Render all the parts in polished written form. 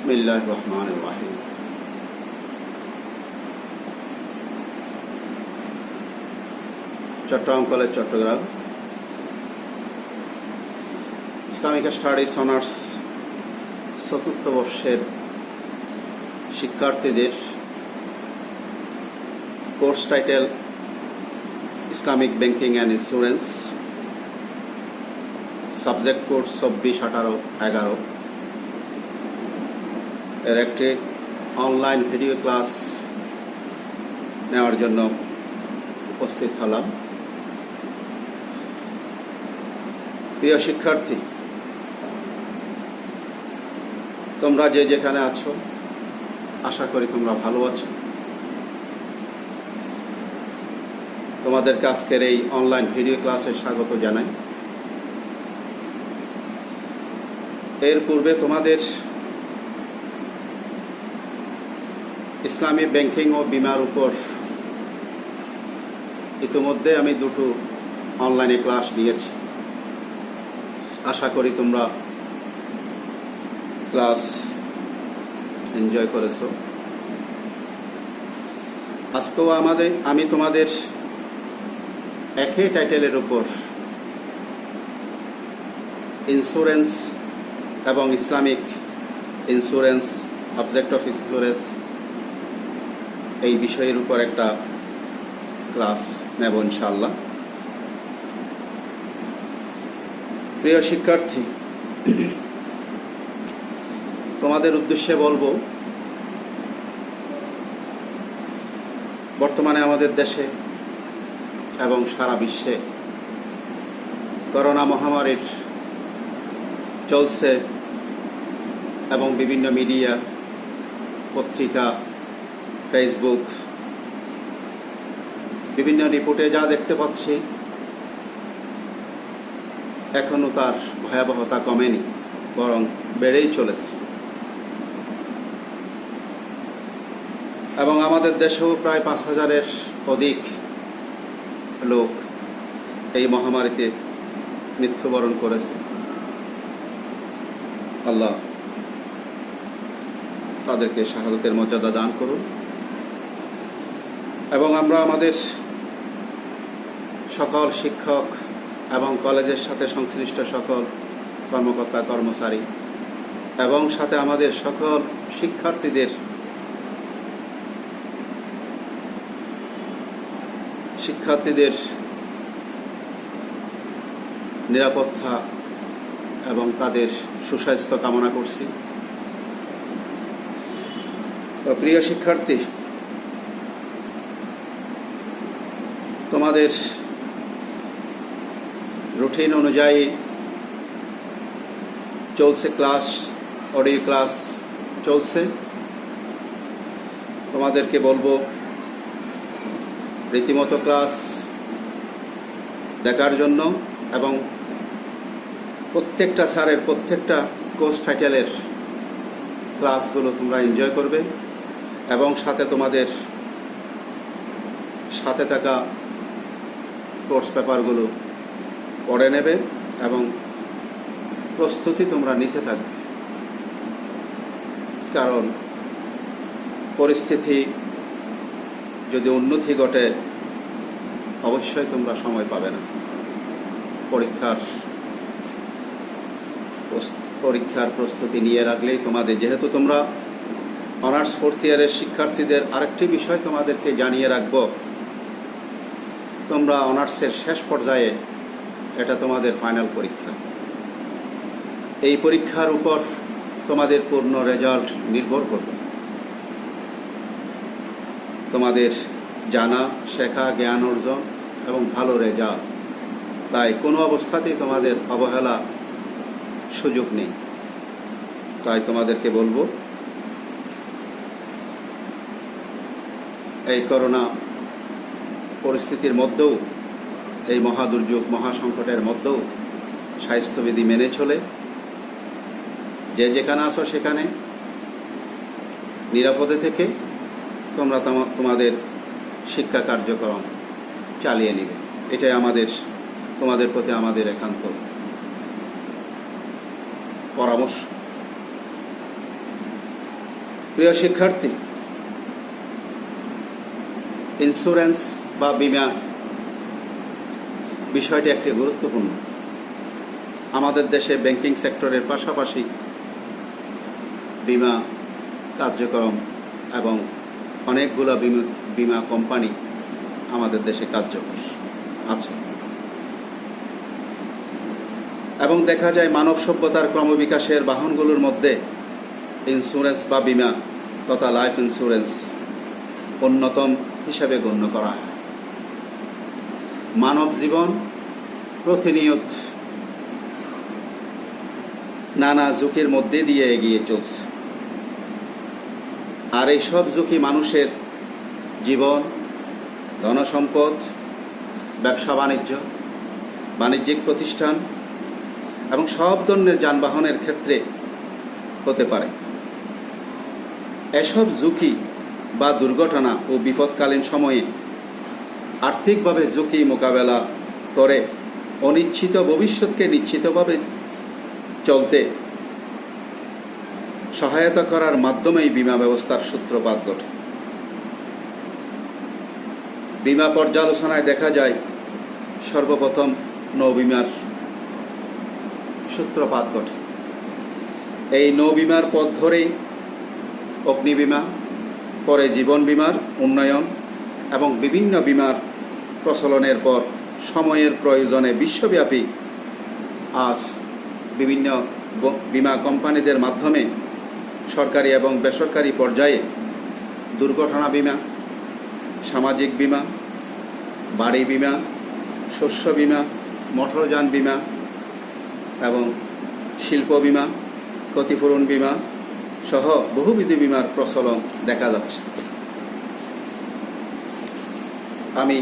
বিসমিল্লাহির রহমানির রহিম। Chittagong college, Chittagong Islamic studies honours চতুর্থ বর্ষের শিক্ষার্থীদের course title Islamic banking and insurance, subject code 24, 18, 11 এর একটি অনলাইন ভিডিও ক্লাস নেওয়ার জন্য উপস্থিত হলাম। প্রিয় শিক্ষার্থী, তোমরা যে যেখানে আছো, আশা করি তোমরা ভালো আছো। তোমাদেরকে আজকের এই অনলাইন ভিডিও ক্লাসে স্বাগত জানাই। এর পূর্বে তোমাদের ইসলামী ব্যাংকিং ও বিমার উপর ইতিমধ্যে আমি দুটো অনলাইনে ক্লাস নিয়েছি। আশা করি তোমরা ক্লাস এনজয় করেছো। আজকেও আমি তোমাদের একই টাইটেলের উপর ইন্স্যুরেন্স এবং Islamic insurance, object of insurance এই বিষয়ের উপর একটা ক্লাস নেব ইনশাআল্লাহ। প্রিয় শিক্ষার্থী, তোমাদের উদ্দেশ্যে বলবো, বর্তমানে আমাদের দেশে এবং সারা বিশ্বে করোনা মহামারীর চলছে এবং বিভিন্ন মিডিয়া, পত্রিকা, ফেসবুক, বিভিন্ন রিপোর্টে যা দেখতে পাচ্ছি, এখনও তার ভয়াবহতা কমেনি, বরং বেড়েই চলেছে। এবং আমাদের দেশেও প্রায় 5,000-এর অধিক লোক এই মহামারীতে মৃত্যুবরণ করেছে। আল্লাহ তাদেরকে শাহাদাতের মর্যাদা দান করুন। এবং আমরা আমাদের সকল শিক্ষক এবং কলেজের সাথে সংশ্লিষ্ট সকল কর্মকর্তা কর্মচারী এবং সাথে আমাদের সকল শিক্ষার্থীদের নিরাপত্তা এবং তাদের সুস্বাস্থ্য কামনা করছি। তো প্রিয় শিক্ষার্থী, তোমাদের রুটিন অনুযায়ী চলছে ক্লাস, অডিও ক্লাস চলছে। তোমাদেরকে বলবো রীতিমতো ক্লাস দেখার জন্য এবং প্রত্যেকটা স্যারের প্রত্যেকটা কোর্স টাইটেলের ক্লাসগুলো তোমরা এনজয় করবে এবং সাথে তোমাদের সাথে থাকা কোর্স পেপারগুলো পড়ে নেবে এবং প্রস্তুতি তোমরা নিতে থাকবে। কারণ পরিস্থিতি যদি উন্নতি ঘটে, অবশ্যই তোমরা সময় পাবে না। পরীক্ষার প্রস্তুতি নিয়ে রাখলেই তোমাদের, যেহেতু তোমরা অনার্স 4th ইয়ারের শিক্ষার্থীদের আরেকটি বিষয় তোমাদেরকে জানিয়ে রাখব, তোমরা অনার্সের শেষ পর্যায়ে, এটা তোমাদের ফাইনাল পরীক্ষা। এই পরীক্ষার উপর তোমাদের পূর্ণ রেজাল্ট নির্ভর করবে। তোমাদের জানা, শেখা, জ্ঞান অর্জন এবং ভালো রেজাল্ট, তাই কোনো অবস্থাতেই তোমাদের অবহেলা সুযোগ নেই। তাই তোমাদেরকে বলবো, এই করোনা পরিস্থিতির মধ্যেও, এই মহাদুর্যোগ মহাসংকটের মধ্যেও স্বাস্থ্যবিধি মেনে চলে যে যেখানে আসো সেখানে নিরাপদে থেকে তোমরা তোমাদের শিক্ষা কার্যক্রম চালিয়ে নেবে। এটাই তোমাদের প্রতি আমাদের একান্ত পরামর্শ। প্রিয় শিক্ষার্থী, ইন্স্যুরেন্স বা বীমা বিষয়টি একটি গুরুত্বপূর্ণ। আমাদের দেশে ব্যাংকিং সেক্টরের পাশাপাশি বীমা কার্যক্রম এবং অনেকগুলো বীমা কোম্পানি আমাদের দেশে কার্যকর আছে এবং দেখা যায় মানব সভ্যতার ক্রমবিকাশের বাহনগুলোর মধ্যে ইন্স্যুরেন্স বা বীমা তথা লাইফ ইন্স্যুরেন্স অন্যতম হিসাবে গণ্য করা হয়। মানব জীবন প্রতিনিয়ত নানা ঝুঁকির মধ্যে দিয়ে এগিয়ে চলছে, আর এই সব ঝুঁকি মানুষের জীবন, ধনসম্পদ, ব্যবসা বাণিজ্যিক প্রতিষ্ঠান এবং সব ধরনের যানবাহনের ক্ষেত্রে হতে পারে। এসব ঝুঁকি বা দুর্ঘটনা ও বিপদকালীন সময়ে আর্থিকভাবে ঝুঁকি মোকাবেলা করে অনিশ্চিত ভবিষ্যৎকে নিশ্চিতভাবে চলতে সহায়তা করার মাধ্যমেই বীমা ব্যবস্থার সূত্রপাত ঘটে। বীমা পর্যালোচনায় দেখা যায় সর্বপ্রথম নৌবীমার সূত্রপাত ঘটে। এই নৌবীমার পথ ধরেই অগ্নিবীমা, পরে জীবন বীমার উন্নয়ন এবং বিভিন্ন বীমার প্রচলনের পর সময়ের প্রয়োজনে বিশ্বব্যাপী আজ বিভিন্ন বীমা কোম্পানিদের মাধ্যমে সরকারি এবং বেসরকারি পর্যায়ে দুর্ঘটনা বীমা, সামাজিক বীমা, বাড়ি বীমা, শস্য বীমা, মোটরযান বীমা এবং শিল্প বীমা, ক্ষতিপূরণ বীমা সহ বহুবিধ বীমার প্রচলন দেখা যাচ্ছে। আমি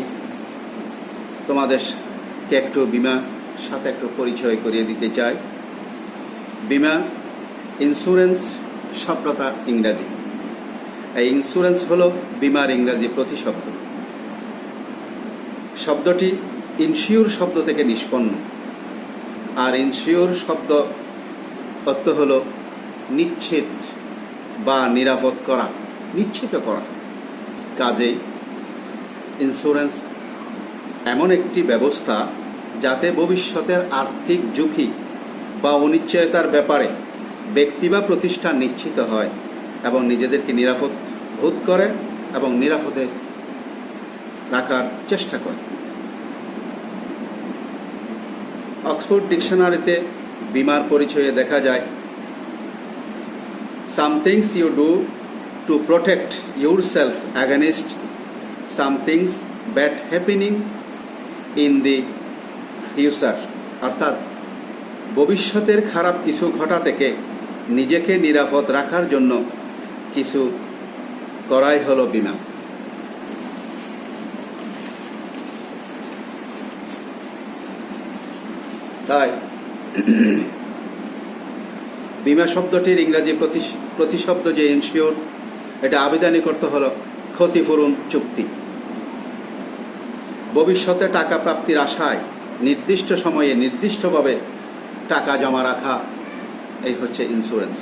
তোমাদেরকে একটু বীমার সাথে একটু পরিচয় করিয়ে দিতে চাই। বীমা, ইন্স্যুরেন্স শব্দটা ইংরাজি। এই ইন্স্যুরেন্স হলো বীমার ইংরাজি প্রতিশব্দ। শব্দটি ইনসিওর শব্দ থেকে নিষ্পন্ন, আর ইনসিওর শব্দ অর্থ হলো নিশ্চিত বা নিরাপদ করা, নিশ্চিত করা। কাজেই ইন্স্যুরেন্স এমন একটি ব্যবস্থা যাতে ভবিষ্যতের আর্থিক ঝুঁকি বা অনিশ্চয়তার ব্যাপারে ব্যক্তি বা প্রতিষ্ঠান নিশ্চিত হয় এবং নিজেদেরকে নিরাপদ বোধ করে এবং নিরাপদে রাখার চেষ্টা করে। অক্সফোর্ড ডিকশনারিতে বীমার পরিচয়ে দেখা যায়, some things you do to protect yourself against some things bad happening in the future, অর্থাৎ ভবিষ্যতের খারাপ কিছু ঘটা থেকে নিজেকে নিরাপদ রাখার জন্য কিছু করাই হলো বীমা। তাই বীমা শব্দটির ইংরাজি প্রতিশব্দ যে ইনসিওর, এটা আবেদনিক অর্থ হলো ক্ষতিপূরণ চুক্তি। ভবিষ্যতে টাকা প্রাপ্তির আশায় নির্দিষ্ট সময়ে নির্দিষ্টভাবে টাকা জমা রাখা, এই হচ্ছে ইন্স্যুরেন্স।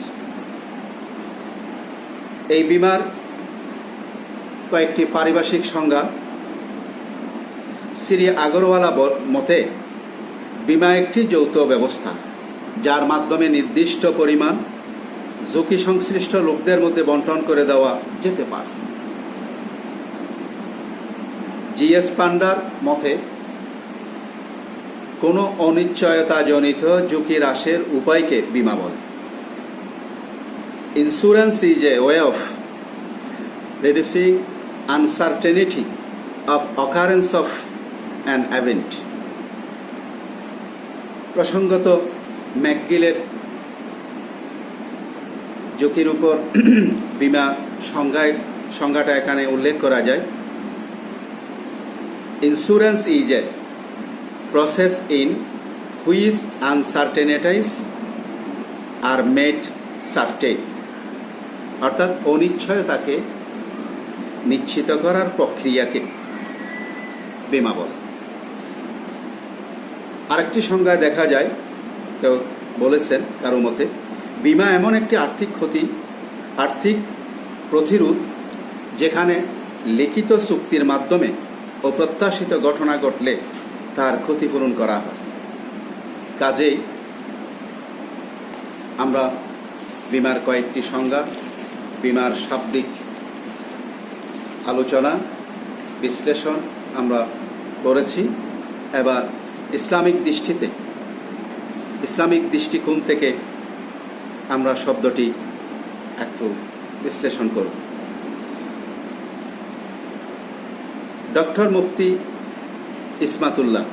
এই বীমার কয়েকটি পারিভাষিক সংজ্ঞা। শ্রী আগরওয়ালা মতে বীমা একটি যৌথ ব্যবস্থা যার মাধ্যমে নির্দিষ্ট পরিমাণ ঝুঁকি সংশ্লিষ্ট লোকদের মধ্যে বণ্টন করে দেওয়া যেতে পারে। জিএস পান্ডার মতে কোনো অনিশ্চয়তাজনিত ঝুঁকি হ্রাসের উপায়কে বীমা বলে। Insurance is a way of reducing uncertainty of occurrence of an event. প্রসঙ্গত ম্যাকগিলের ঝুঁকির উপর বীমা সংজ্ঞাটা এখানে উল্লেখ করা যায়। Insurance is a process in which uncertainties are made certain, অর্থাৎ অনিশ্চয়তাকে নিশ্চিত করার প্রক্রিয়াকে বীমা বলে। আরেকটি সংজ্ঞায় দেখা যায়, কেউ বলেছেন কারো মতে, বীমা এমন একটি আর্থিক প্রতিরোধ, যেখানে লিখিত চুক্তির মাধ্যমে অপ্রত্যাশিত ঘটনা ঘটলে তার ক্ষতিপূরণ করা হয়। কাজেই আমরা বীমার কয়েকটি সংজ্ঞা, বীমার শাব্দিক আলোচনা, বিশ্লেষণ আমরা করেছি। এবার ইসলামিক দৃষ্টিকোণ থেকে আমরা শব্দটি একটু বিশ্লেষণ করব। ডক্টর মুফতি ইসমাতুল্লাহ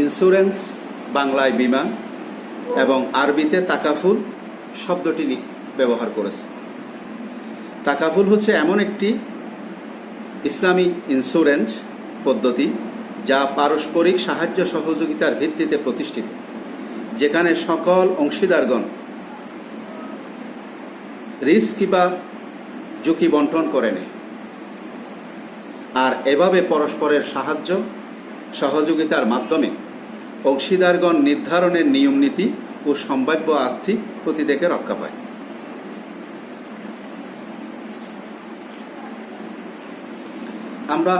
ইন্স্যুরেন্স, বাংলায় বীমা এবং আরবিতে তাকাফুল শব্দটি ব্যবহার করেছে। তাকাফুল হচ্ছে এমন একটি ইসলামী ইন্স্যুরেন্স পদ্ধতি যা পারস্পরিক সাহায্য সহযোগিতার ভিত্তিতে প্রতিষ্ঠিত, যেখানে সকল অংশীদারগণ রিস্ক বা ঝুঁকি বন্টন করে নেয়, আর এভাবে পরস্পরের সাহায্য সহযোগিতার মাধ্যমে অংশীদারগণ নির্ধারণের নিয়মনীতি ও সম্ভাব্য আর্থিক ক্ষতি থেকে রক্ষা পায়। আমরা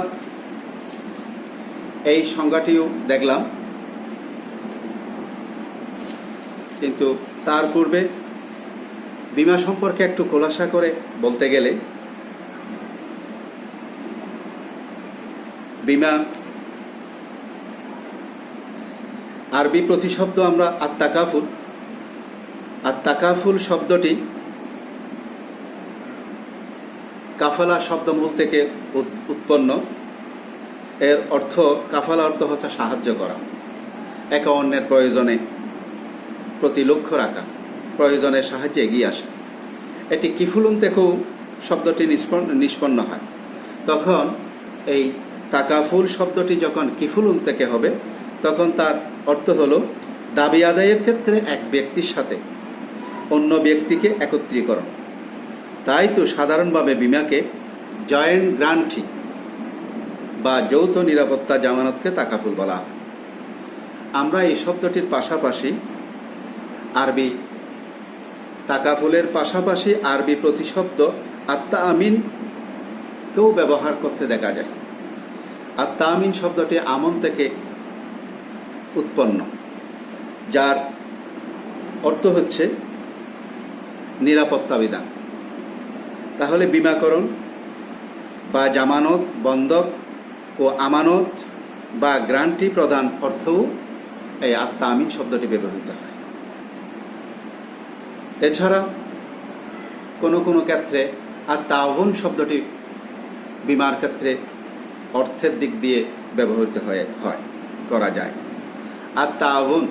এই সংজ্ঞাটিও দেখলাম, কিন্তু তার পূর্বে বীমা সম্পর্কে একটু খোলাসা করে বলতে গেলে, বীমা আরবি প্রতিশব্দ আমরা আত্তাকাফুল শব্দটি কাফালা শব্দমূল থেকে উৎপন্ন। এর অর্থ, কাফালা অর্থ হচ্ছে সাহায্য করা, একে অন্যের প্রয়োজনে প্রতি লক্ষ্য রাখা, প্রয়োজনের সাহায্যে এগিয়ে আসা। এটি কিফুলুন থেকেও শব্দটি নিষ্পন্ন হয়। তখন এই তাকাফুল শব্দটি যখন কিফুলুন থেকে হবে, তখন তার অর্থ হলো দাবি আদায়ের ক্ষেত্রে এক ব্যক্তির সাথে অন্য ব্যক্তিকে একত্রীকরণ। তাই তো সাধারণভাবে বীমাকে জয়েন্ট গ্যারান্টি বা যৌথ নিরাপত্তা জামানতকে তাকাফুল বলা হয়। আমরা এই শব্দটির পাশাপাশি আরবি তাকাফুলের পাশাপাশি আরবি প্রতিশব্দ আত্তা আমিনকেও ব্যবহার করতে দেখা যায়। আত্তা আমিন শব্দটি আমন থেকে উৎপন্ন, যার অর্থ হচ্ছে নিরাপত্তা বিধান। তাহলে বীমাকরণ বা জামানত, বন্ধক ও আমানত বা গ্যারান্টি প্রদান অর্থও এই আত্তা আমিন শব্দটি ব্যবহৃত হয়। এছাড়া কোনো কোনো ক্ষেত্রে আত্তাআউন শব্দটি বীমার ক্ষেত্রে অর্থের দিক দিয়ে ব্যবহৃত করা যায়। আত্তাআউন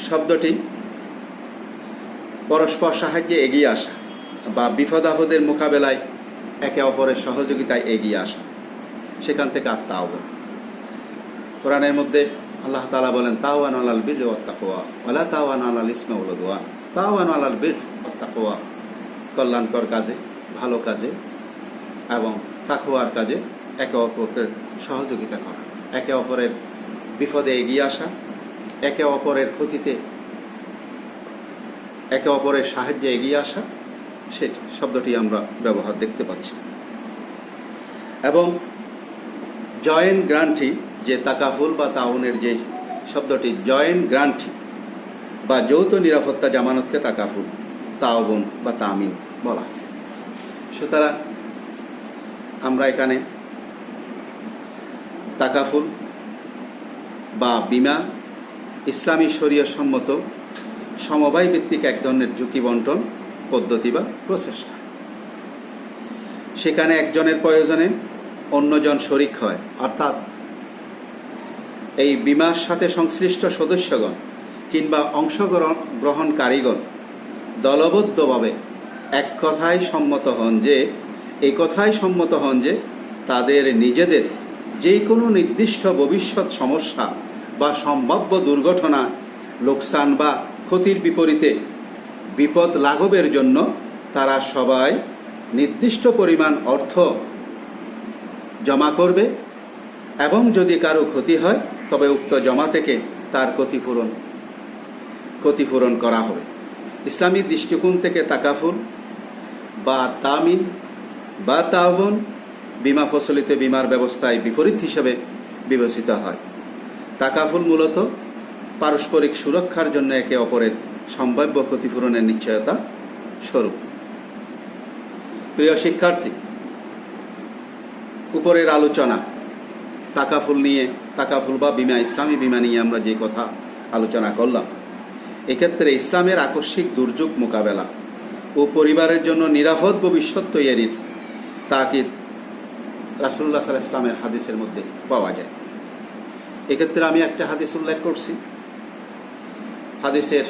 শব্দটি পরস্পর সাহায্যে এগিয়ে আসা বা বিপদ আপদের মোকাবেলায় একে অপরের সহযোগিতায় এগিয়ে আসা, সেখান থেকে আত্তাআউন। কোরআনের মধ্যে আল্লাহ তাআলা বলেন, তাওয়ানু আলাল বিররি ওয়াত তাকওয়া ওয়ালা তাওয়ানু আলাল ইসমি ওয়াল উদওয়ান। তাওয়ানু আলাল বিররি ওয়াত তাকওয়া, কল্যাণকর কাজে, ভালো কাজে এবং তাকওয়ার কাজে একে অপরের সহযোগিতা করা, একে অপরের বিপদে এগিয়ে আসা, একে অপরের ক্ষতিতে একে অপরের সাহায্যে এগিয়ে আসা, সেটি শব্দটি আমরা ব্যবহার দেখতে পাচ্ছি। এবং জয়েন্ট গ্যারান্টি, যে তাকাফুল বা তাউনের যে শব্দটি, জয়েন্ট গ্যারান্টি বা যৌথ নিরাপত্তা জামানতকে তাকাফুল, তাওবন বা তামিন বলা। সুতরাং আমরা এখানে তাকাফুল বা বীমা ইসলামী শরীয়ত সম্মত সমবায় ভিত্তিক এক ধরনের ঝুঁকি বন্টন পদ্ধতি বা প্রচেষ্টা। সেখানে একজনের প্রয়োজনে অন্যজন শরিক হয়, অর্থাৎ এই বীমার সাথে সংশ্লিষ্ট সদস্যগণ কিংবা অংশগ্রহণকারীগণ দলবদ্ধভাবে এই কথায় সম্মত হন যে তাদের নিজেদের যে কোনো নির্দিষ্ট ভবিষ্যৎ সমস্যা বা সম্ভাব্য দুর্ঘটনা, লোকসান বা ক্ষতির বিপরীতে বিপদ লাঘবের জন্য তারা সবাই নির্দিষ্ট পরিমাণ অর্থ জমা করবে এবং যদি কারো ক্ষতি হয় তবে উক্ত জমা থেকে তার ক্ষতিপূরণ করা হবে। ইসলামী দৃষ্টিকোণ থেকে তাকাফুল বা তামিন বা তাওন বিমা ফসলিত বিমার ব্যবস্থায় বিপরীত হিসেবে বিবেচিত হয়। তাকাফুল মূলত পারস্পরিক সুরক্ষার জন্য একে অপরের সম্ভাব্য ক্ষতিপূরণের নিশ্চয়তা স্বরূপ। প্রিয় শিক্ষার্থী, উপরের আলোচনা তাকাফুল বা বিমা, ইসলামী বিমা নিয়ে আমরা যে কথা আলোচনা করলাম, এক্ষেত্রে ইসলামের আকস্মিক দুর্যোগ মোকাবেলা ও পরিবারের জন্য নিরাপদ ভবিষ্যৎ তৈরির তাকিদ রাসূলুল্লাহ সাল্লাল্লাহু আলাইহি ওয়াসাল্লামের হাদিসের মধ্যে পাওয়া যায়। এক্ষেত্রে আমি একটা হাদিস উল্লেখ করছি, হাদিসের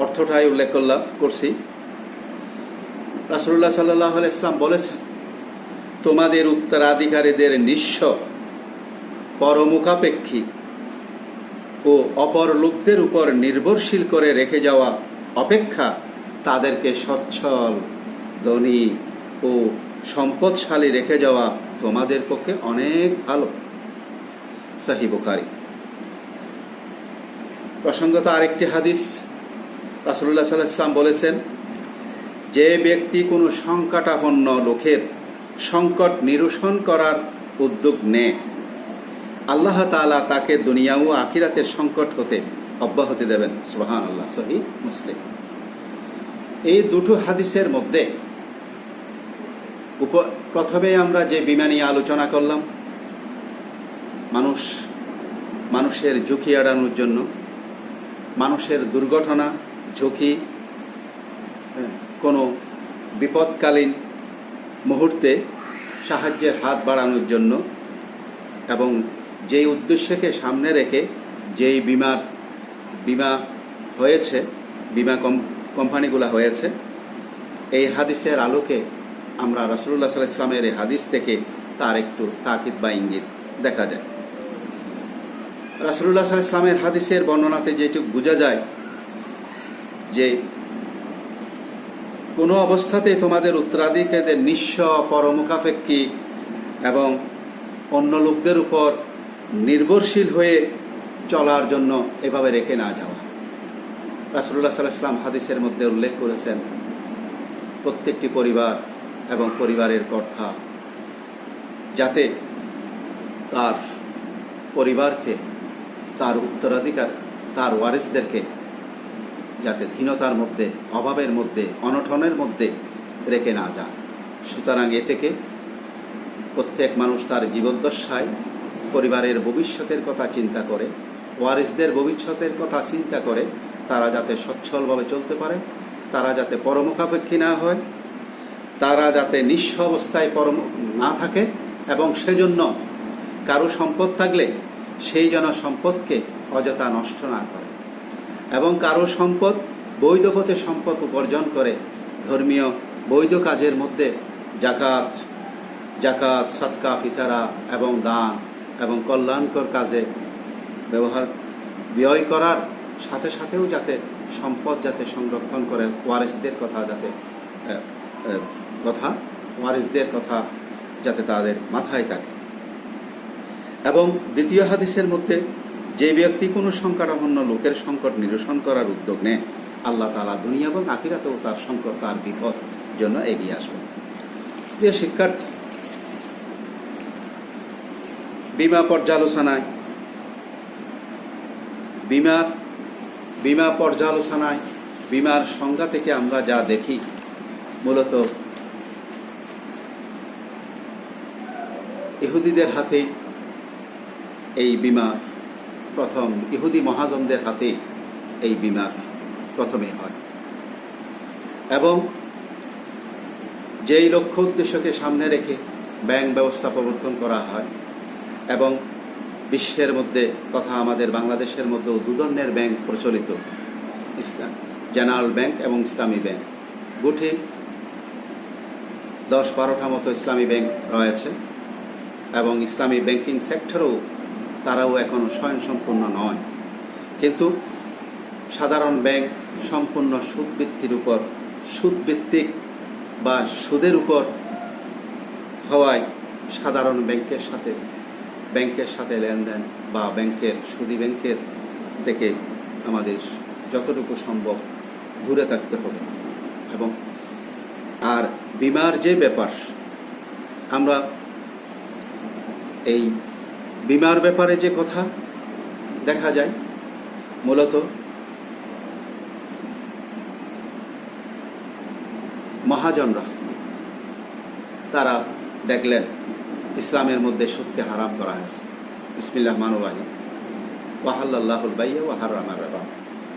অর্থটাই উল্লেখ করছি। রাসূলুল্লাহ সাল্লাল্লাহু আলাইহি ওয়াসাল্লাম বলেছেন, তোমাদের উত্তরাধিকারীদের নিঃস্ব, পরমুখাপেক্ষী ও অপর লোকদের উপর নির্ভরশীল করে রেখে যাওয়া অপেক্ষা তাদেরকে সচ্ছল, ধনী ও সম্পদশালী রেখে যাওয়া তোমাদের পক্ষে অনেক ভালো। সহিহ বুখারী। প্রসঙ্গত আরেকটি হাদিস, রাসূলুল্লাহ সাল্লাল্লাহু আলাইহি ওয়াসাল্লাম বলেছেন, যে ব্যক্তি কোনো সংকটাপন্ন লোকের সংকট নিরসন করার উদ্যোগ নেয়, আল্লাহ তাআলা তাকে দুনিয়া ও আখিরাতের সংকট হতে অব্যাহতি দেবেন। সুবহানাল্লাহ। সহিহ মুসলিম। এই দুটো হাদিসের মধ্যে প্রথমে আমরা যে বিমা নিয়ে আলোচনা করলাম, মানুষের ঝুঁকি এড়ানোর জন্য, মানুষের দুর্ঘটনা, ঝুঁকি, কোনো বিপদকালীন মুহূর্তে সাহায্যের হাত বাড়ানোর জন্য, এবং যেই উদ্দেশ্যকে সামনে রেখে যেই বিমা হয়েছে, বিমা কোম্পানিগুলো হয়েছে, এই হাদিসের আলোকে আমরা রাসূলুল্লাহ সাল্লাল্লাহু আলাইহি ওয়াসাল্লামের এই হাদিস থেকে তার একটু তাকিদ বা ইঙ্গিত দেখা যায়। রাসূলুল্লাহ সাল্লাল্লাহু আলাইহি ওয়াসাল্লামের হাদিসের বর্ণনাতে যেটুকু বোঝা যায় যে কোনো অবস্থাতে তোমাদের উত্তরাধিকারীদের নিঃস্ব, পরমুখাপেক্ষী এবং অন্য লোকদের উপর নির্ভরশীল হয়ে চলার জন্য এভাবে রেখে না যাওয়া। রাসূলুল্লাহ সাল্লাল্লাহু আলাইহি ওয়াসাল্লাম হাদিসের মধ্যে উল্লেখ করেছেন, প্রত্যেকটি পরিবার এবং পরিবারের কর্তা যাতে তার পরিবারকে, তার উত্তরাধিকার, তার ওয়ারিসদেরকে যাতে হীনতার মধ্যে, অভাবের মধ্যে, অনটনের মধ্যে রেখে না যায়। সুতরাং এ থেকে প্রত্যেক মানুষ তার জীবদ্দশায় পরিবারের ভবিষ্যতের কথা চিন্তা করে, ওয়ারিসদের ভবিষ্যতের কথা চিন্তা করে, তারা যাতে সচ্ছলভাবে চলতে পারে, তারা যাতে পরমুখাপেক্ষী না হয়, তারা যাতে নিঃস্ব অবস্থায় না থাকে, এবং সেজন্য কারো সম্পদ থাকলে সেই যেন সম্পদকে অযথা নষ্ট না করে, এবং কারো সম্পদ বৈধ পথে সম্পদ উপার্জন করে ধর্মীয় বৈধ কাজের মধ্যে জাকাত, সাদকা, ফিতরা এবং দান এবং কল্যাণকর কাজে ব্যয় করার সাথে সাথেও যাতে সম্পদ যাতে সংরক্ষণ করে, ওয়ারিসদের কথা যাতে তাদের মাথায় থাকে। এবং দ্বিতীয় হাদিসের মধ্যে, যে ব্যক্তি কোনো সংকটাপন্ন লোকের সংকট নিরসন করার উদ্যোগ নেয়, আল্লাহ তাআলা দুনিয়া এবং আখিরাতেও তার সংকট, তার বিপদ জন্য এগিয়ে আসবেন। প্রিয় শিক্ষার্থী, বিমা পর্যালোচনায় বিমার সংজ্ঞা থেকে আমরা যা দেখি, মূলত ইহুদিদের হাতে এই বিমা প্রথম, ইহুদি মহাজনদের হাতে এই বিমার প্রথমে হয়, এবং যেই লক্ষ্য উদ্দেশ্যকে সামনে রেখে ব্যাংক ব্যবস্থা প্রবর্তন করা হয়, এবং বিশ্বের মধ্যে তথা আমাদের বাংলাদেশের মধ্যেও দু ধরনের ব্যাংক প্রচলিত, জেনারেল ব্যাংক এবং ইসলামী ব্যাংক। গুটি 10-12টা মতো ইসলামী ব্যাংক রয়েছে, এবং ইসলামী ব্যাংকিং সেক্টরেও তারাও এখনও স্বয়ংসম্পূর্ণ নয়। কিন্তু সাধারণ ব্যাংক সম্পূর্ণ সুদভিত্তিক বা সুদের উপর হওয়ায় সাধারণ ব্যাংকের সাথে লেনদেন বা সুদী ব্যাংকের থেকে আমাদের যতটুকু সম্ভব দূরে থাকতে হবে। এবং আর বিমার যে ব্যাপার, আমরা এই বিমার ব্যাপারে যে কথা দেখা যায়, মূলত মহাজনরা তারা দেখলেন ইসলামের মধ্যে সুদকে হারাম করা হয়েছে। বিসমিল্লাহ মানবাহি ওয়াহাল্লাহুল বাইয়া ওয়া হারামা রিবা।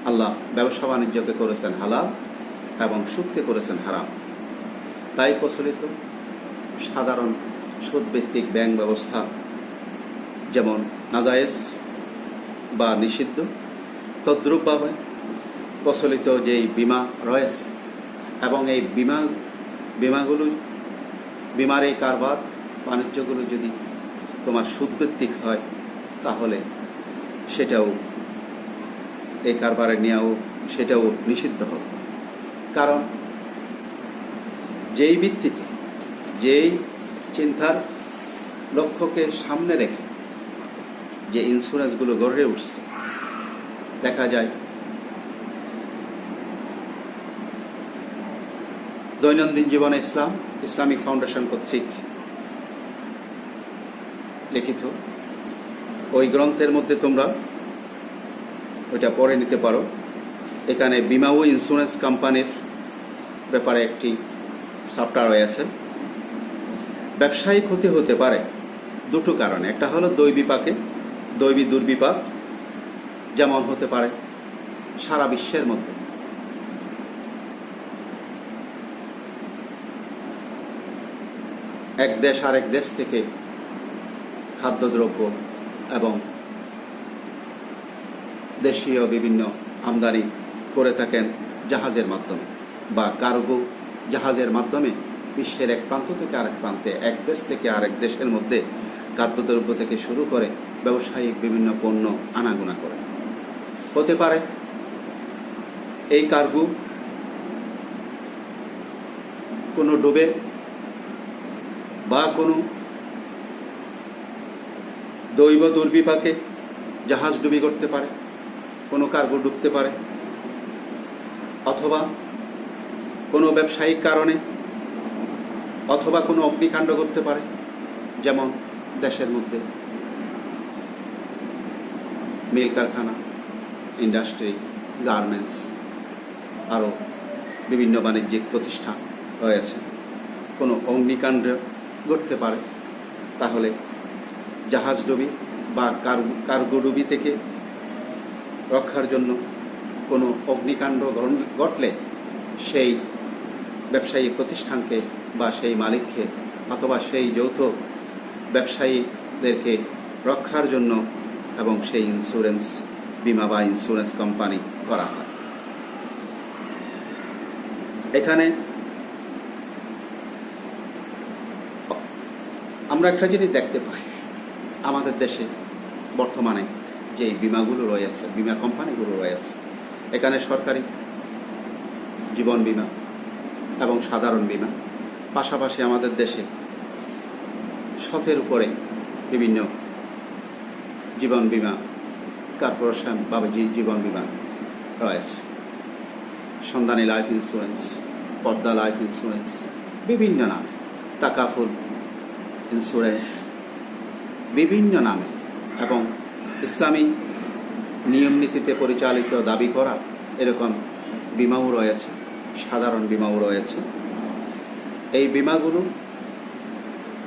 আল্লাহ ব্যবসা বাণিজ্যকে করেছেন হালাল এবং সুদকে করেছেন হারাম। তাই প্রচলিত সাধারণ সুদভিত্তিক ব্যাংক ব্যবস্থা যেমন নাজায়েজ বা নিষিদ্ধ, তদ্রূপভাবে প্রচলিত যেই বিমা রয়েছে এবং এই বিমার এই কারবার বাণিজ্যগুলো যদি তোমার সুদভিত্তিক হয়, তাহলে সেটাও এই কারবারে নেওয়াও সেটাও নিষিদ্ধ হবে। কারণ যেই ভিত্তিতে, যেই চিন্তার লক্ষ্যকে সামনে রেখে যে ইন্স্যুরেন্সগুলো গড়ে উঠছে, দেখা যায় দৈনন্দিন জীবনে ইসলামিক ফাউন্ডেশন কর্তৃক লিখিত ওই গ্রন্থের মধ্যে তোমরা ওইটা পড়ে নিতে পারো। এখানে বিমা ও ইন্স্যুরেন্স কোম্পানির ব্যাপারে একটি চ্যাপ্টার রয়েছে। ব্যবসায়িক ক্ষতি হতে পারে দুটো কারণে। একটা হলো দৈবী দুর্বিপাক, যেমন হতে পারে সারা বিশ্বের মধ্যে এক দেশ আরেক দেশ থেকে খাদ্যদ্রব্য এবং দেশীয় বিভিন্ন আমদানি করে থাকেন জাহাজের মাধ্যমে বা কার্গো জাহাজের মাধ্যমে বিশ্বের এক প্রান্ত থেকে আরেক প্রান্তে, এক দেশ থেকে আরেক দেশের মধ্যে খাদ্যদ্রব্য থেকে শুরু করে ব্যবসায়িক বিভিন্ন পণ্য আনাগোনা করে। হতে পারে এই কার্গো কোনো ডুবে বা কোনো দৈব দুর্বিপাকে জাহাজ ডুবি করতে পারে, কোনো কার্গো ডুবতে পারে, অথবা কোনো ব্যবসায়িক কারণে, অথবা কোনো অগ্নিকাণ্ড করতে পারে। যেমন দেশের মধ্যে মিল কারখানা, ইন্ডাস্ট্রি, গার্মেন্টস, আরও বিভিন্ন বাণিজ্যিক প্রতিষ্ঠান রয়েছে, কোনো অগ্নিকাণ্ড ঘটতে পারে। তাহলে জাহাজ ডুবি বা কার্গো ডুবি থেকে রক্ষার জন্য কোনো অগ্নিকাণ্ড ঘটলে সেই ব্যবসায়ী প্রতিষ্ঠানকে বা সেই মালিককে অথবা সেই যৌথ ব্যবসায়ীদেরকে রক্ষার জন্য এবং সেই ইন্স্যুরেন্স বিমা বা ইন্স্যুরেন্স কোম্পানি করা হয়। এখানে আমরা একটা জিনিস দেখতে পাই, আমাদের দেশে বর্তমানে যে বিমাগুলো রয়েছে, বিমা কোম্পানিগুলো রয়েছে, এখানে সরকারি জীবন বিমা এবং সাধারণ বিমা, পাশাপাশি আমাদের দেশে শতের উপরে বিভিন্ন জীবন বিমা কর্পোরেশন বা জীবন বিমা রয়েছে। সন্ধানী life insurance, Padma life insurance, বিভিন্ন নামে, তাকাফুল ইন্স্যুরেন্স, বিভিন্ন নামে, এবং ইসলামী নিয়ম নীতিতে পরিচালিত দাবি করা এরকম বিমাও রয়েছে, সাধারণ বিমাও রয়েছে। এই বিমাগুলো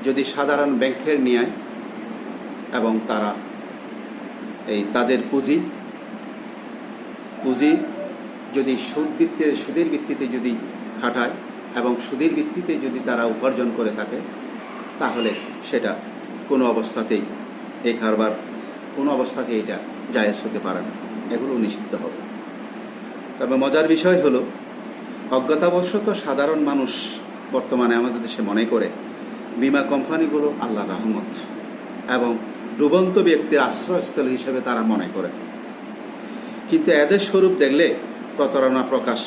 যদি সাধারণ ব্যাংকের নেয় এবং তারা তাদের পুঁজি যদি সুদের ভিত্তিতে যদি খাটায় এবং সুদের ভিত্তিতে যদি তারা উপার্জন করে থাকে, তাহলে সেটা কোনো অবস্থাতেই এই কারবার কোনো অবস্থাতেই এটা জায়েজ হতে পারে না, এগুলো নিষিদ্ধ হবে। তবে মজার বিষয় হলো, অজ্ঞতাবশত সাধারণ মানুষ বর্তমানে আমাদের দেশে মনে করে বিমা কোম্পানিগুলো আল্লাহর রহমত এবং ডুবন্ত ব্যক্তির আশ্রয়স্থল হিসেবে তারা মনে করে। কিন্তু এদের স্বরূপ দেখলে প্রতারণা প্রকাশ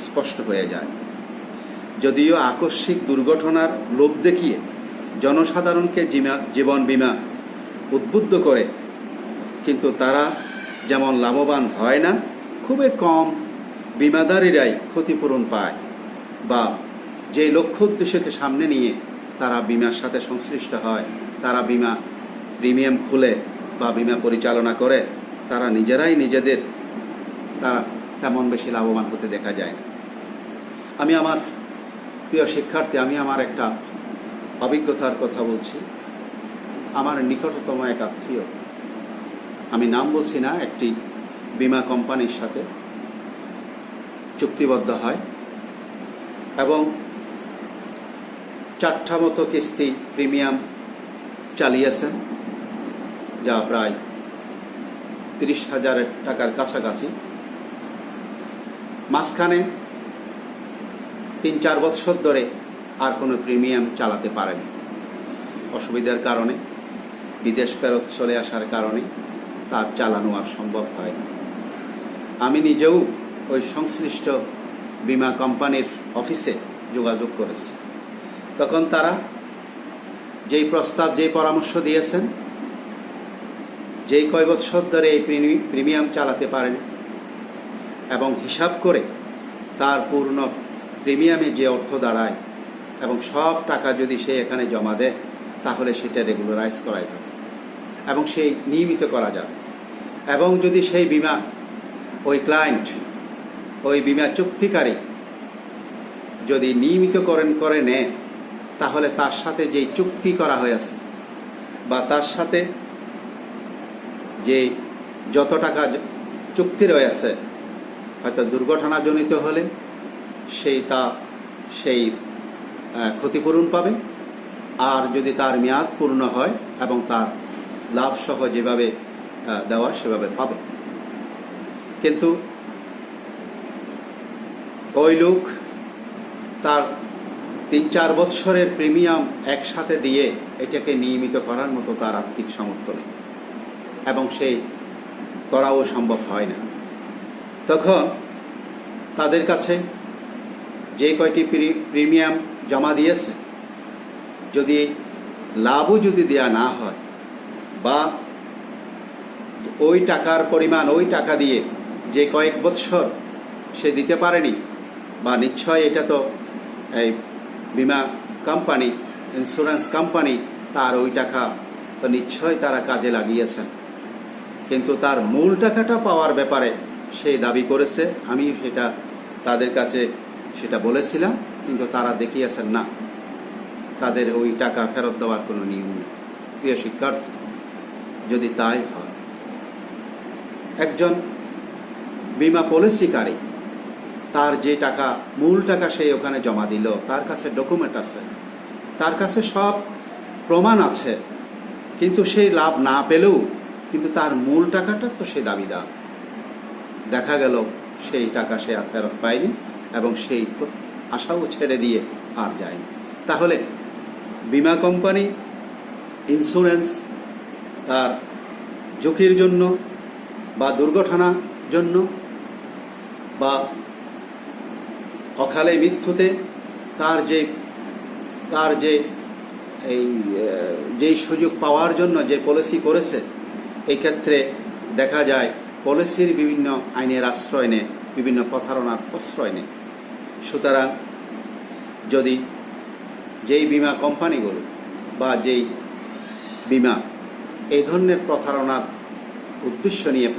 স্পষ্ট হয়ে যায়। যদিও আকস্মিক দুর্ঘটনার লোভ দেখিয়ে জনসাধারণকে জীবন বিমা উদ্বুদ্ধ করে, কিন্তু তারা যেমন লাভবান হয় না, খুবই কম বিমাদারীরাই ক্ষতিপূরণ পায় বা যে লক্ষ্য উদ্দেশ্যকে সামনে নিয়ে তারা বিমার সাথে সংশ্লিষ্ট হয়, তারা বিমা প্রিমিয়াম খুলে বা বিমা পরিচালনা করে, তারা নিজেদের তারা তেমন বেশি লাভবান হতে দেখা যায় না। আমি আমার প্রিয় শিক্ষার্থী, আমি আমার একটা অভিজ্ঞতার কথা বলছি। আমার নিকটতম এক আত্মীয়, আমি নাম বলছি না, একটি বিমা কোম্পানির সাথে চুক্তিবদ্ধ হয় এবং 4টা মতো কিস্তি প্রিমিয়াম চালিয়েছেন, যা প্রায় 30,000 টাকার কাছাকাছি। মাঝখানে 3-4 বছর ধরে আর কোনো প্রিমিয়াম চালাতে পারেনি, অসুবিধার কারণে, বিদেশ ফেরত চলে আসার কারণে তার চালানো আর সম্ভব হয় না। আমি নিজেও ওই সংশ্লিষ্ট বিমা কোম্পানির অফিসে যোগাযোগ করেছি। তখন তারা যেই প্রস্তাব, যেই পরামর্শ দিয়েছেন, যেই কয় বছর ধরে এই প্রিমিয়াম চালাতে পারেনি এবং হিসাব করে তার পূর্ণ প্রিমিয়ামে যে অর্থ দাঁড়ায় এবং সব টাকা যদি সে এখানে জমা দেয়, তাহলে সেটা রেগুলারাইজ করা যাবে এবং সেই নিয়মিত করা যাবে। এবং যদি সেই বিমা ওই ক্লায়েন্ট, ওই বিমা চুক্তিকারী যদি নিয়মিত করে নেয়, তাহলে তার সাথে যেই চুক্তি করা হয়েছে বা তার সাথে যে যত টাকা চুক্তি রয়েছে, হয়তো দুর্ঘটনাজনিত হলে সেই ক্ষতিপূরণ পাবে, আর যদি তার মেয়াদ পূর্ণ হয় এবং তার লাভ সহ যেভাবে দেওয়া সেভাবে পাবে। কিন্তু ওই লোক তার 3-4 বছরের প্রিমিয়াম একসাথে দিয়ে এটাকে নিয়মিত করার মতো তার আর্থিক সামর্থ্য নেই এবং সেই করাও সম্ভব হয় না। তখন তাদের কাছে যে কয়টি প্রিমিয়াম জমা দিয়েছে, যদি লাভও যদি দেয়া না হয় বা ওই টাকার পরিমাণ, ওই টাকা দিয়ে যে কয়েক বছর সে দিতে পারেনি, বা নিশ্চয় এটা তো এই বিমা কোম্পানি, ইন্স্যুরেন্স কোম্পানি তার ওই টাকা তো নিশ্চয় তারা কাজে লাগিয়েছেন, কিন্তু তার মূল টাকাটা পাওয়ার ব্যাপারে সে দাবি করেছে। আমি সেটা তাদের কাছে সেটা বলেছিলাম, কিন্তু তারা দেখিয়েছেন না, তাদের ওই টাকা ফেরত দেওয়ার কোনো নিয়ম নেই। প্রিয় শিক্ষার্থী, যদি তাই হয়, একজন বিমা পলিসিকারী তার যে টাকা, মূল টাকা সে ওখানে জমা দিল, তার কাছে ডকুমেন্ট আছে, তার কাছে সব প্রমাণ আছে, কিন্তু সেই লাভ না পেলেও কিন্তু তার মূল টাকাটা তো সে দাবিদার। দেখা গেল সেই টাকা সে আর ফেরত পায়নি এবং সেই আশাও ছেড়ে দিয়ে আর যায়নি। তাহলে বিমা কোম্পানি, ইন্স্যুরেন্স তার ঝুঁকির জন্য বা দুর্ঘটনার জন্য বা অকালে মৃত্যুতে তার যে যেই সুযোগ পাওয়ার জন্য যে পলিসি করেছে, এই ক্ষেত্রে দেখা যায় পলিসির বিভিন্ন আইনের আশ্রয় নেয়, বিভিন্ন প্রতারণার প্রশ্রয় নেয়। সুতরাং যদি যেই বিমা কোম্পানিগুলো বা যেই বিমা এই ধরনের প্রতারণার উদ্দেশ্য নিয়ে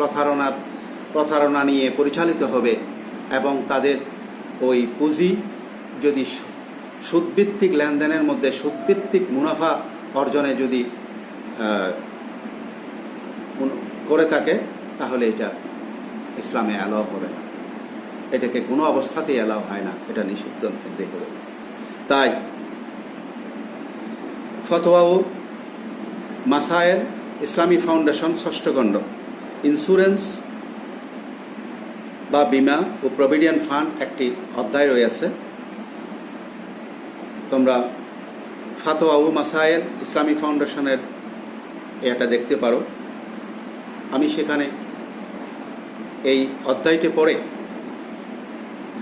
প্রতারণা নিয়ে পরিচালিত হবে এবং তাদের ওই পুঁজি যদি সুদভিত্তিক লেনদেনের মধ্যে সুদভিত্তিক মুনাফা অর্জনে যদি করে থাকে, তাহলে এটা ইসলামে অ্যালাউ হবে না, এটাকে কোনো অবস্থাতেই অ্যালাউ হয় না, এটা নিষিদ্ধ মধ্যে হবে। তাই ফতোয়া ও মাসায়েল ইসলামী ফাউন্ডেশন 6ষ্ঠ খণ্ড, ইন্স্যুরেন্স বা বিমা ও প্রভিডেন্ট ফান্ড একটি অধ্যায় রয়েছে। তোমরা ফতোয়া ও মাসায়েল ইসলামী ফাউন্ডেশনের এটা দেখতে পারো। আমি সেখানে এই অধ্যায়টি পড়ে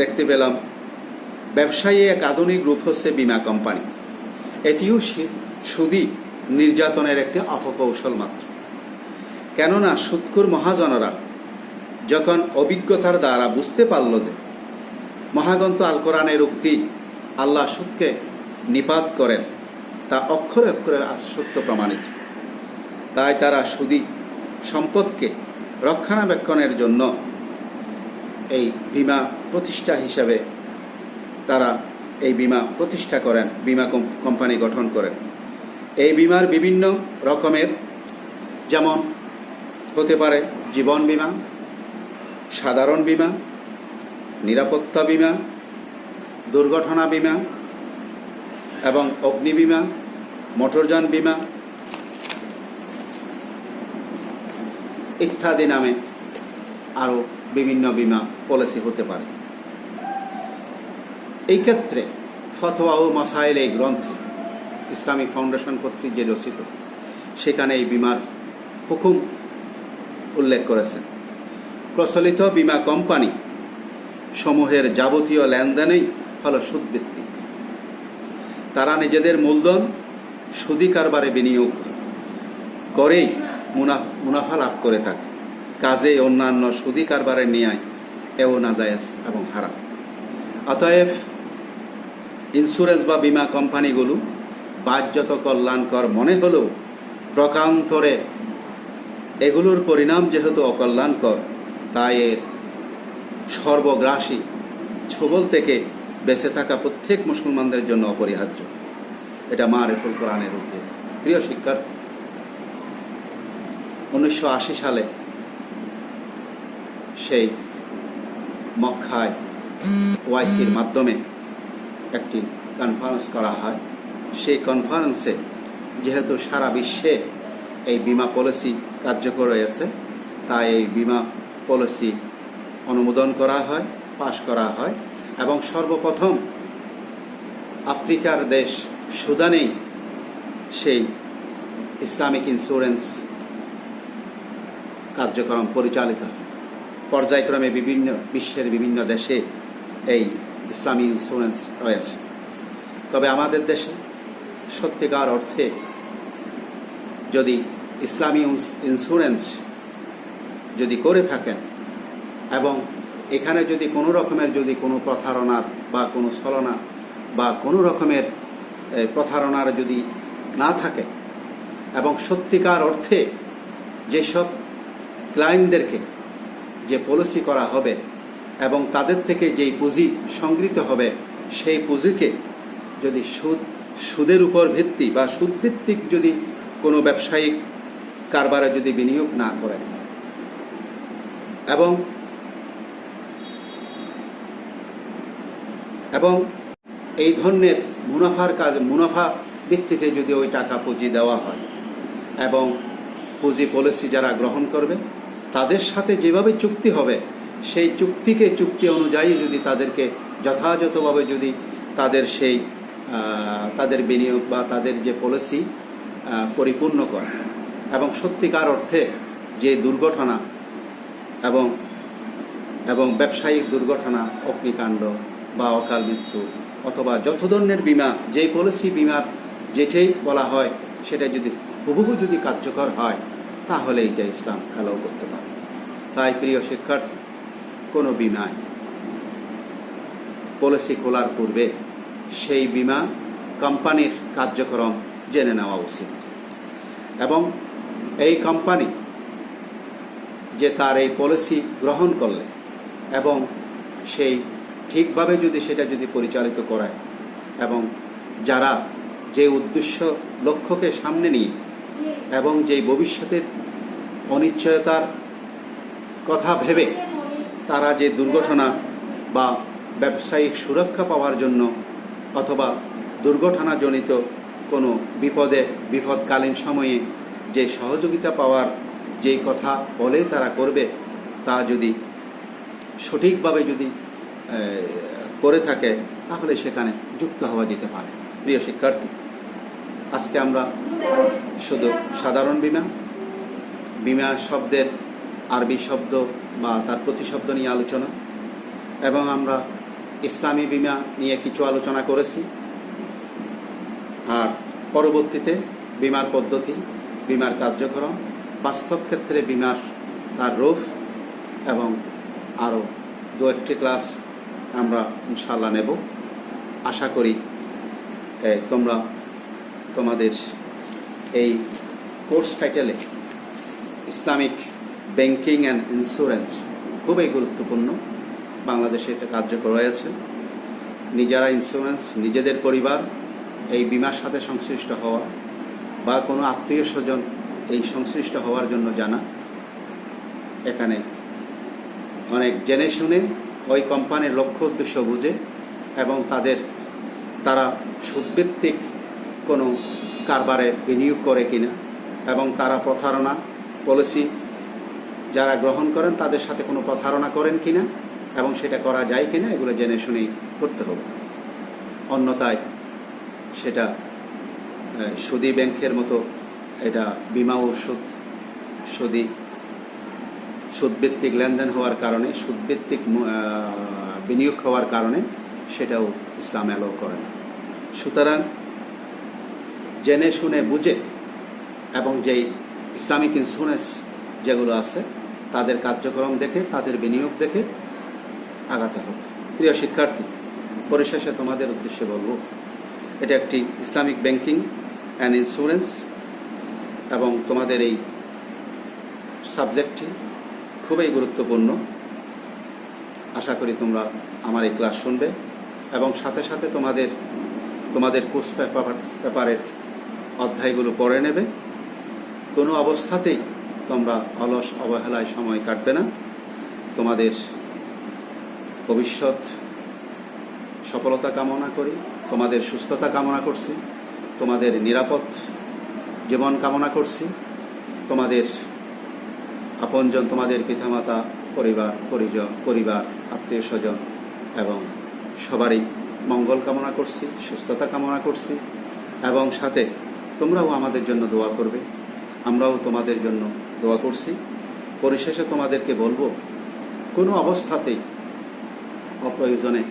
দেখতে পেলাম, ব্যবসায়ী এক আধুনিক রূপ হচ্ছে বিমা কোম্পানি। এটিও সুদী নির্যাতনের একটি অপকৌশল মাত্র। কেননা সুদখোর মহাজনরা যখন অভিজ্ঞতার দ্বারা বুঝতে পারল যে মহাগ্রন্থ আল কোরআনের উক্তি আল্লাহ সুদকে নিপাত করেন তা অক্ষরে অক্ষরে সত্য প্রমাণিত। তাই তারা সুদী সম্পদকে রক্ষণাবেক্ষণের জন্য এই বীমা প্রতিষ্ঠা হিসাবে তারা এই বীমা প্রতিষ্ঠা করেন, বীমা কোম্পানি গঠন করেন। এই বীমার বিভিন্ন রকমের, যেমন হতে পারে জীবন বীমা, সাধারণ বীমা, নিরাপত্তা বীমা, দুর্ঘটনা বীমা এবং অগ্নি বীমা, মোটরযান বীমা ইত্যাদি নামে আরও বিভিন্ন বীমা পলিসি হতে পারে। এই ক্ষেত্রে ফতোয়া ও মাসাইল এই গ্রন্থে ইসলামিক ফাউন্ডেশন কর্তৃক যে রচিত, সেখানে এই বীমার হুকুম উল্লেখ করেছেন। প্রচলিত বীমা কোম্পানি সমূহের যাবতীয় লেনদেনই হল সুদভিত্তিক। তারা নিজেদের মূলধন সুদী কারবারে বিনিয়োগ করেই মুনাফা লাভ করে থাকে। কাজে অন্যান্য সুদী কারবারের ন্যায় এও নাজায়েজ এবং হারাম। অতএব ইন্স্যুরেন্স বা বীমা কোম্পানিগুলো বাহ্যত কল্যাণকর মনে হলেও প্রকান্তরে এগুলোর পরিণাম যেহেতু অকল্যাণকর, তাই এর সর্বগ্রাসী ছোবল থেকে বেঁচে থাকা প্রত্যেক মুসলমানদের জন্য অপরিহার্য। এটা মারিফুল কোরআনের উদ্ধৃতি। প্রিয় শিক্ষার্থী, 1980 সালে সেই মক্কায় ওয়াইসির মাধ্যমে একটি কনফারেন্স করা হয়। সেই কনফারেন্সে যেহেতু সারা বিশ্বে এই বীমা পলিসি কার্যকর হয়েছে, তাই এই বীমা পলিসি অনুমোদন করা হয়, পাশ করা হয় এবং সর্বপ্রথম আফ্রিকার দেশ সুদানেই সেই ইসলামিক ইন্স্যুরেন্স কার্যক্রম পরিচালিত হয়। পর্যায়ক্রমে বিশ্বের বিভিন্ন দেশে এই ইসলামী ইন্স্যুরেন্স রয়েছে। তবে আমাদের দেশে সত্যিকার অর্থে যদি ইসলামী ইন্স্যুরেন্স যদি করে থাকেন এবং এখানে যদি কোনো রকমের যদি কোনো প্রতারণার বা কোনো ছলনা বা কোনো রকমের প্রতারণার যদি না থাকে এবং সত্যিকার অর্থে যেসব ক্লায়েন্টদেরকে যে পলিসি করা হবে এবং তাদের থেকে যেই পুঁজি সংগৃহীত হবে, সেই পুঁজিকে যদি সুদের উপর ভিত্তি বা সুদভিত্তিক যদি কোনো ব্যবসায়িক কারবারে যদি বিনিয়োগ না করেন এবং এই ধরনের মুনাফা ভিত্তিতে যদি ওই টাকা পুঁজি দেওয়া হয় এবং পুঁজি পলিসি যারা গ্রহণ করবে তাদের সাথে যেভাবে চুক্তি হবে, সেই চুক্তি অনুযায়ী যদি তাদেরকে যথাযথভাবে যদি তাদের সেই তাদের বিনিয়োগ বা তাদের যে পলিসি পরিপূর্ণ করে এবং সত্যিকার অর্থে যে দুর্ঘটনা এবং ব্যবসায়িক দুর্ঘটনা, অগ্নিকাণ্ড বা অকাল মৃত্যু অথবা যত ধরনের বীমা, যেই পলিসি বীমার যেটাই বলা হয়, সেটা যদি হুবহু যদি কার্যকর হয়, তাহলে এটা ইসলাম অ্যালাউ করতে পারে। তাই প্রিয় শিক্ষার্থী, কোনো বীমায় পলিসি খোলার পূর্বে সেই বীমা কোম্পানির কার্যক্রম জেনে নেওয়া উচিত এবং এই কোম্পানি যে তার এই পলিসি গ্রহণ করলে এবং সেই ঠিকভাবে যদি সেটা যদি পরিচালিত করায় এবং যারা যে উদ্দেশ্য লক্ষ্যকে সামনে নিয়ে এবং যেই ভবিষ্যতের অনিশ্চয়তার কথা ভেবে তারা যে দুর্ঘটনা বা ব্যবসায়িক সুরক্ষা পাওয়ার জন্য অথবা দুর্ঘটনাজনিত কোনো বিপদকালীন সময়ে যে সহযোগিতা পাওয়ার যে কথা বলে তারা করবে, তা যদি সঠিকভাবে যদি করে থাকে, তাহলে সেখানে যুক্ত হওয়া যেতে পারে। প্রিয় শিক্ষার্থী, আজকে আমরা শুধু সাধারণ বীমা শব্দের আরবি শব্দ বা তার প্রতিশব্দ নিয়ে আলোচনা এবং আমরা ইসলামী বীমা নিয়ে কিছু আলোচনা করেছি। আর পরবর্তীতে বীমার পদ্ধতি, বীমার কার্যক্রম, বাস্তব ক্ষেত্রে বীমার তার রূপ এবং আরও দু একটি ক্লাস আমরা ইনশাআল্লাহ নেব। আশা করি তোমরা তোমাদের এই কোর্স টাইটেলে ইসলামিক ব্যাংকিং অ্যান্ড ইন্স্যুরেন্স খুবই গুরুত্বপূর্ণ, বাংলাদেশে এটা কার্যকর রয়েছে। নিজেরা ইন্স্যুরেন্স, নিজেদের পরিবার এই বিমার সাথে সংশ্লিষ্ট হওয়া বা কোনো আত্মীয় স্বজন এই সংশ্লিষ্ট হওয়ার জন্য জানা, এখানে অনেক জেনে শুনে ওই কোম্পানির লক্ষ্য উদ্দেশ্য বুঝে এবং তারা সুদভিত্তিক কোনো কারবারে বিনিয়োগ করে কিনা এবং তারা প্রতারণা পলিসি যারা গ্রহণ করেন তাদের সাথে কোনো প্রতারণা করেন কিনা এবং সেটা করা যায় কিনা, এগুলো জেনে শুনেই করতে হবে। অন্যথায় সেটা সুদী ব্যাংকের মতো এটা বিমা ও সুদভিত্তিক লেনদেন হওয়ার কারণে, সুদভিত্তিক বিনিয়োগ হওয়ার কারণে সেটাও ইসলাম অ্যালাউ করে না। সুতরাং জেনে শুনে বুঝে এবং যেই ইসলামিক ইন্স্যুরেন্স যেগুলো আছে তাদের কার্যক্রম দেখে, তাদের বিনিয়োগ দেখে আগাতে হবে। প্রিয় শিক্ষার্থী, পরিশেষে তোমাদের উদ্দেশ্যে বলবো, এটা একটি ইসলামিক ব্যাংকিং অ্যান্ড ইন্স্যুরেন্স এবং তোমাদের এই সাবজেক্টটি খুবই গুরুত্বপূর্ণ। আশা করি তোমরা আমার এই ক্লাস শুনবে এবং সাথে সাথে তোমাদের কোর্স পেপারের অধ্যায়গুলো পড়ে নেবে। কোনো অবস্থাতেই তোমরা অলস অবহেলায় সময় কাটবে না। তোমাদের ভবিষ্যৎ সফলতা কামনা করি, তোমাদের সুস্থতা কামনা করছি, তোমাদের নিরাপদ জীবন কামনা করছি, তোমাদের আপনজন, তোমাদের পিতামাতা, পরিবার, আত্মীয় স্বজন এবং সবারই মঙ্গল কামনা করছি, সুস্থতা কামনা করছি এবং সাথে তোমরাও আমাদের জন্য দোয়া করবে, আমরাও তোমাদের জন্য দোয়া করছি। পরিশেষে তোমাদেরকে বলবো, কোনো অবস্থাতেই অপ্রয়োজনে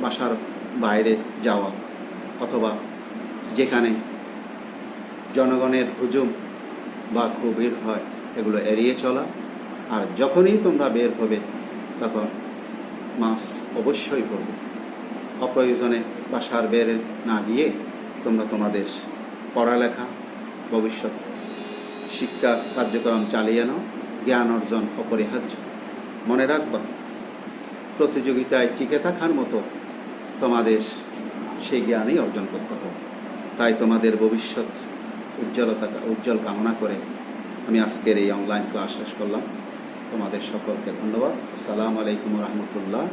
বাসার বাইরে যাওয়া অথবা যেখানে জনগণের হুজুম বা খুব ভিড় হয় এগুলো এড়িয়ে চলা। আর যখনই তোমরা বের হবে তখন মাস্ক অবশ্যই পরবে। অপ্রয়োজনে বাসার বের না গিয়ে তোমরা তোমাদের পড়ালেখা, ভবিষ্যৎ শিক্ষা কার্যক্রম চালিয়ে নাও। জ্ঞান অর্জন অপরিহার্য। মনে রাখবা, প্রতিযোগিতায় টিকে থাকার মতো তোমাদের সেই জ্ঞানই অর্জন করতে হবে। তাই তোমাদের ভবিষ্যৎ উজ্জ্বল কামনা করে আমি আজকের এই অনলাইন ক্লাস শেষ করলাম। তোমাদের সকলকে ধন্যবাদ। আসসালামু আলাইকুম রহমতুল্লাহ।